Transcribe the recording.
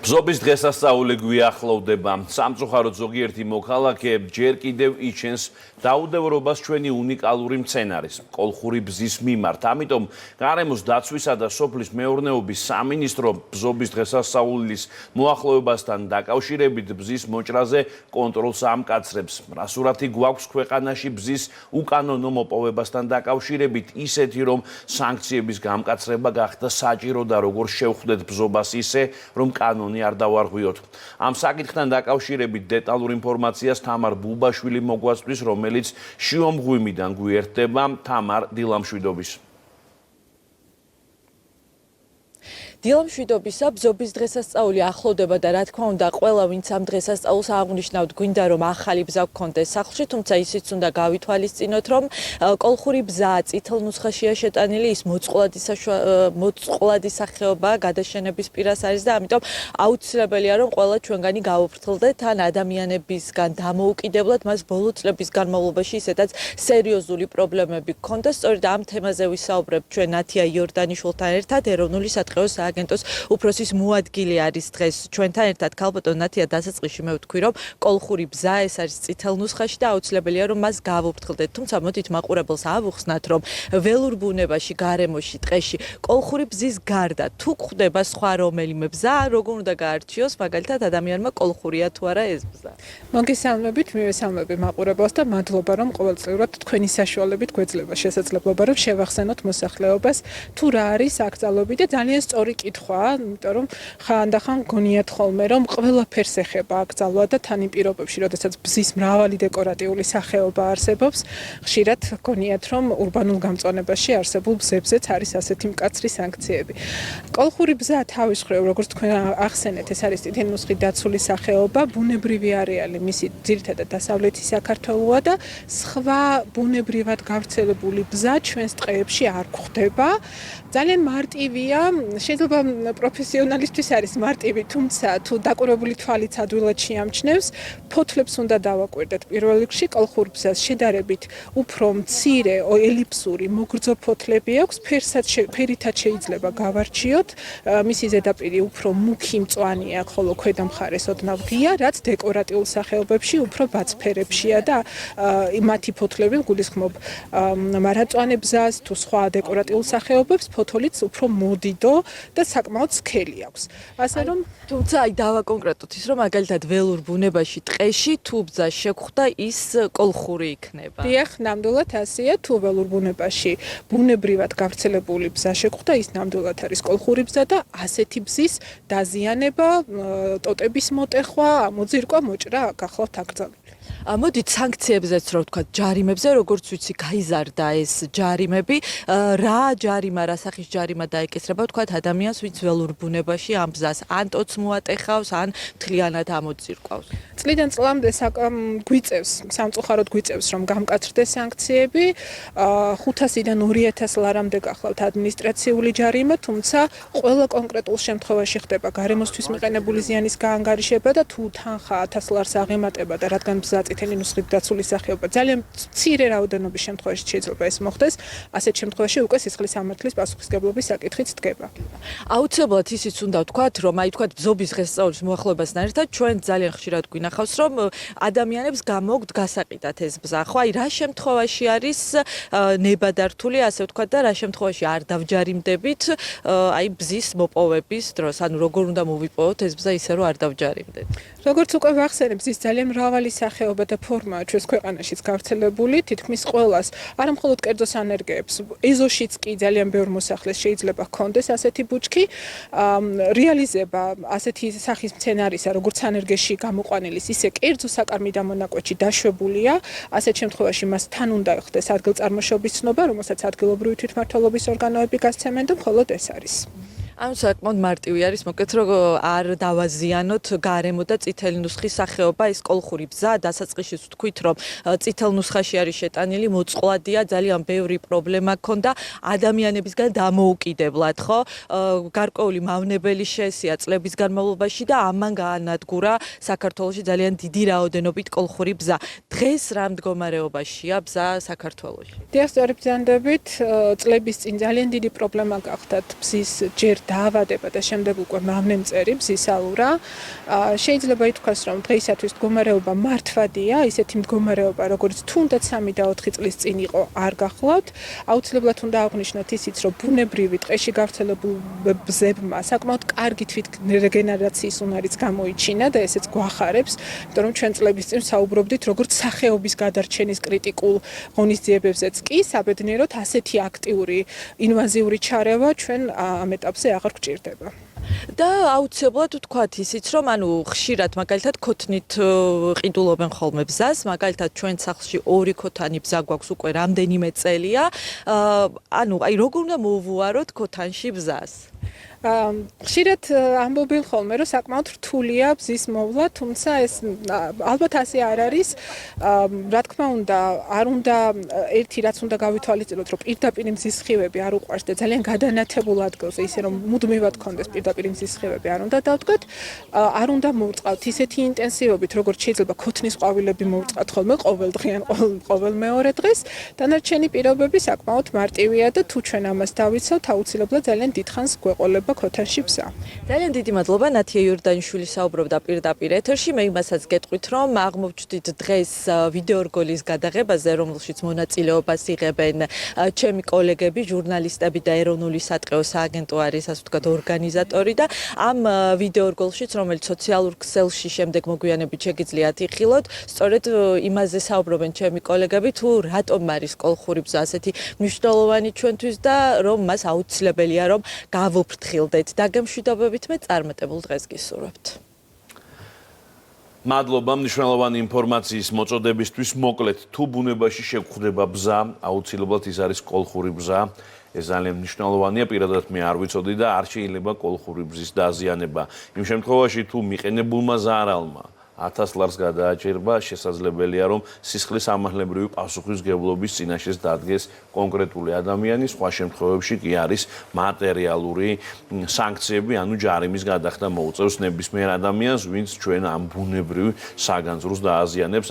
ბზობის დღესასწაული გვიახლოვდება. სამწუხაროდ ზოგიერთი მოქალაქე ჯერ კიდევ იჩენს დაუდევრობას ჩვენი უნიკალური მცენარის, კოლხური ბზის მიმართ. ამიტომ გარემოს დაცვისა და სოფლის მეურნეობის სამინისტრო ბზობის დღესასწაულის მოახლოებასთან დაკავშირებით ბზის მოჭრაზე კონტროლს ამკაცრებს. რასურათი გვაქვს ქვეყანაში ბზის უკანონო მოპოვებასთან დაკავშირებით ისეთი, რომ სანქციების გამკაცრება გახდა საჭირო და როგორ შევხვდეთ ბზობას ისე, რომ კანონი არ დავარღვიოთ. ამ საკითხთან დაკავშირებით დეტალურ ინფორმაციას თამარ ბუბაშვილი მოგვაწვდის, რომელიც შიომღვიმიდან გვიერთდება. თამარ, დილამშვიდობის. დილამშვიდობისა, ბზობის დღესასწაული ახლოვდება და რა თქმა უნდა, ყველა ვინც ამ დღესასწაულს აღნიშნავთ, გვინდა რომ ახალი ბზა გქონდეს სახლში, თუმცა ისიც უნდა გავითვალისწინოთ, რომ კოლხური ბზა წითელ ნუსხაშია შეტანილი, ის მოწყვლადი სახეობა გადაშენების პირას არის და ამიტომ აუცილებელია რომ ყველა ჩვენგანი გავუფრთხილდეთ თან ადამიანებისგან დამოუკიდებლად მას ბოლო წლების განმავლობაში ისედაც სერიოზული პრობლემები გქონდა. სწორედ ამ თემაზე ვისაუბრებ ჩვენ ნათია იორდანიშვილთან ერთად, ეროვნული სატყეო სააგენტოს უფროსის მოადგილე არის დღეს ჩვენთან ერთად. ქალბატონ ნათია, დასაწყისში მე ვთქვი, რომ კოლხური ბზა ეს არის წითელ ნუსხაში და აუცილებელია რომ მას გავუფრთხილდეთ. თუმცა მოდით მაყურებელს ავუხსნათ, რომ ველურ ბუნებაში, გარემოში, ტყეში კოლხური ბზის გარდა თუ გვხვდება სხვა რომელიმე ბზა, როგორ უნდა გაარჩიოს მაგალითად ადამიანმა კოლხურია თუ არა ეს ბზა. მოგესალმებით, მივესალმები მაყურებელს და მადლობა რომ ყოველწლიურად თქვენი საშუალებით გვეძლება შესაძლებლობა რომ შევახსენოთ მოსახლეობას თუ რა არის აკრძალვები და ძალიან სწორი კითხვაა, იმიტომ რომ ხანდახან გონიათ ხოლმე რომ ყველაფერს ეხება აკრძალვა და თან იმ პირობებში, როდესაც ბზის მრავალი დეკორატიული სახეობა არსებობს, ხშირად გონიათ რომ ურბანულ გამწვანებაში არსებულ ბზებზეც არის ასეთი მკაცრი სანქციები. კოლხური ბზა თავის მხრივ, როგორც თქვენ ახსენეთ, ეს არის წითელი ნუსხით დაცული სახეობა, ბუნებრივი არეალი მისი ძირითადად დასავლეთი საქართველოა და სხვა ბუნებრივად გავრცელებული ბზა ჩვენს ტყეებში არ გვხვდება. ძალიან მარტივია, შეიძლება პროფესიონალისთვის არის მარტივი, თუმცა თუ დაკვირვებული თვალიც ადვილად შეამჩნევს, ფოთლებს უნდა დავაკვირდეთ პირველ რიგში. კოლხურ ბზას შედარებით უფრო მცირე ელიფსური მოგრძო ფოთლები აქვს, ფერითაც შეიძლება გავარჩიოთ, მისი ზედაპირი უფრო მუქი მწვანეა, ხოლო ქვედა მხარეს ოდნავ ღია, რაც დეკორატიულ სახეობებში უფრო ბაცფერებშია და მათი ფოთლები გულისხმობ მარაწვანე ბზას თუ სხვა დეკორატიულ სახეობებს ფოთოლიც უფრო მოდიდო და საკმაოდ სქელი აქვს. ასე რომ თუმცა აი დავაკონკრეტოთ ის, რომ მაგალითად ველურ ბუნებაში, ტყეში თუ ბზა შეგხვდა, ის კოლხური იქნება. დიახ, ნამდვილად ასეა, თუ ველურ ბუნებაში ბუნებრივად გავრცელებული ბზა შეგხვდა, ის ნამდვილად არის კოლხური ბზა და ასეთი ბზის დაზიანება, ტოტების მოტეხვა, მოძირკვა, მოჭრა გახლავთ აკრძალული. მოდით სანქციებზეც რო ვთქვათ, ჯარიმებზე, როგორც ვიცი, გაიზარდა ეს ჯარიმები. რა ჯარიმა, რა სახის ჯარიმა დაეკისრება, ვთქვათ, ადამიანს, ვინც ველურ ბუნებაში ამ ბზას ან ტოტს მოატეხავს, ან მთლიანად ამოძირკვავს. წლიდან წლამდე გვიწევს, სამწუხაროდ გვიწევს, რომ გამკაცრდეს სანქციები. 500-დან 2000 ლარამდე გახლავთ ადმინისტრაციული ჯარიმა, თუმცა ყველა კონკრეტულ შემთხვევაში ხდება გარემოსთვის მიყენებული ზიანის გაანგარიშება და თუ თანხა 1000 ლარს აღემატება და რადგან ბზა წითელი ნუსხით დაცული სახეობა ძალიან მცირე რაოდენობის შემთხვევაში შეიძლება ეს მოხდეს, ასეთ შემთხვევაში უკვე სისხლის სამართლის პასუხისმგებლობის საკითხიც დგება. აუცილებლად ისიც უნდა ვთქვათ, რომ აი თქვათ ბზობის დღესასწაულის მოახლოებასთან ერთად ჩვენ ძალიან ხშირად გვინახავს, რომ ადამიანებს გამოგვთ გასაყიდათ ეს ბზა. ხო, აი რა შემთხვევაში არის ნებადართული, ასე ვთქვათ და რა შემთხვევაში არ დავჯარიმდებით აი ბზის მოპოვების დროს, ანუ როგორ უნდა მოვიპოვოთ ეს ბზა ისე რომ არ დავჯარიმდეთ. როგორც უკვე ვახსენე, ბზის ძალიან მრავალი სახეობა და ფორმაა ჩვენს ქვეყანაშიც გავრცელებული, თითქმის ყველას, არა მხოლოდ კერძო სანერგეებს, ეზოშიც კი ძალიან ბევრ მოსახლეს შეიძლება ჰქონდეს ასეთი ბუჩქი. რეალიზება ასეთი სახის მცენარისა, როგორც სანერგეში გამოყვანილის, ისე კერძო საკარმი დამონაკვეთში დაშვებულია. ასეთ შემთხვევაში მას თან უნდა ხდეს ადგილწარმოშობის ცნობა, რომელსაც ადგილობრივი თვითმმართველობის ორგანოები გასცემენ და მხოლოდ ეს არის. ანუ საკმაოდ მარტივი არის, მოკეთ რომ არ დავაზიანოთ გარემო და წითელი ნუსხის სახეობა, ეს კოლხური ბზა, დასაწყისში ვთქვით, რომ წითელ ნუსხაში არის შეტანილი, მოწყვლადია, ძალიან ბევრი პრობლემა ჰქონდა ადამიანებისგან დამოუკიდებლად, ხო? გარკვეული მავნებელი შეესია წლების განმავლობაში და ამან გაანადგურა საქართველოში ძალიან დიდი რაოდენობით კოლხური ბზა. დღეს რა მდგომარეობაშია ბზა საქართველოში? დიახ, სწორი ბრძანდებით, წლების წინ ძალიან დიდი პრობლემა გახდათ ბზის ჯერ დაავადება და შემდეგ უკვე მავნემწერი ბზისალურა. შეიძლება ითქვას, რომ დღეისათვის მდგომარეობა მართვადია, ისეთი მდგომარეობა, როგორც თუნდაც 3 და 4 წლის წინ იყო, არ გახლავთ. აუცილებლად უნდა აღვნიშნოთ ისიც, რომ ბუნებრივი ტყეში გავრცელებულ ბზებმა საკმაოდ კარგი თვითრეგენერაციის უნარიც გამოიჩინა და ესეც გვახარებს, იმიტომ რომ ჩვენ წლების წინ საუბრობდით როგორც სახეობის გადარჩენის კრიტიკულ ღონისძიებებზეც კი საბედნიეროდ ასეთი აქტიური ინვაზიური ჩარევა ჩვენ ამ ეტაპზე აღარ გვჭირდება. და აუცილებლად ვთქვათ ისიც, რომ ხშირად მაგალითად ქოთნით ყიდულობენ ხოლმე ბზას, მაგალითად ჩვენ სახლში 2 ქოთანი ბზა გვაქვს უკვე რამდენიმე წელია. როგორ უნდა მოვუაროთ ქოთანში ბზას? ხშირად ამბობენ ხოლმე, რომ საკმაოდ რთულია ბზის მოვლა, თუმცა ეს ალბათ ასე არ არის. რა თქმა უნდა, არ უნდა ერთი რაც უნდა გავითვალისწინოთ, რომ პირდაპირ მზის სხივები არ უყვარს და ძალიან გადანათებულ ადგილზე, ისე რომ მუდმივად გქონდეს პირდაპირ მზის სხივები არ უნდა დავდგოთ. არ უნდა მოვწყავთ ისეთი ინტენსივობით, როგორც შეიძლება ქოთნის ყვავილები მოვწყავთ ხოლმე ყოველდღე ან ყოველ მეორე დღეს. დანარჩენი პირობები საკმაოდ მარტივია და თუ ჩვენ ამას დავიცავთ, აუცილებლად ძალიან დიდხანს გვეყოლება ქოთანში ბზა. ძალიან დიდი მადლობა ნათია იორდანიშვილი საუბრობდა პირდაპირ ეთერში. მე იმასაც გეტყვით, რომ აღმოვჩნდით დღეს ვიდეო რგოლის გადაღებაზე, რომელშიც მონაწილეობას იღებენ ჩემი კოლეგები, ჟურნალისტები და ეროვნული სატყეო სააგენტო არის, ასე ვთქვათ, ორგანიზატორი და ამ ვიდეო რგოლშიც, რომელიც სოციალურ ქსელში შემდეგ მოგვიანებით შეგიძლიათ იხილოთ, სწორედ იმაზე საუბრობენ ჩემი კოლეგები, თუ რატომ არის კოლხური ბზა ასეთი მნიშვნელოვანი ჩვენთვის და რომ მას აუცილებელია რომ გავუფრთხილდეთ. დაგემშვიდობებით მე წარმატებულ დღეს გისურვებთ. მადლობა მნიშვნელოვანი ინფორმაციის მოწოდებისთვის. მოკლედ, თუ ბუნებაში შეგხვდება ბზა, აუცილებლად ის არის კოლხური ბზა. ეს ძალიან მნიშვნელოვანია, პირადად მე არ ვიცოდი და არ შეიძლება კოლხური ბზის დაზიანება. იმ შემთხვევაში, თუ მიყენებულმა ზარალმა 1000 ლარს გადააჭირება, შესაძლებელია რომ სისხლის ამაღლებრივი პასუხისმგებლობის წინაშე დადგეს კონკრეტული ადამიანი, სხვა შემთხვევებში კი არის მატერიალური სანქციები, ჯარიმის გადახდა მოუწევს ნებისმიერ ადამიანს, ვინც ჩვენ ამ ბუნებრივ საგანძურს დააზიანებს.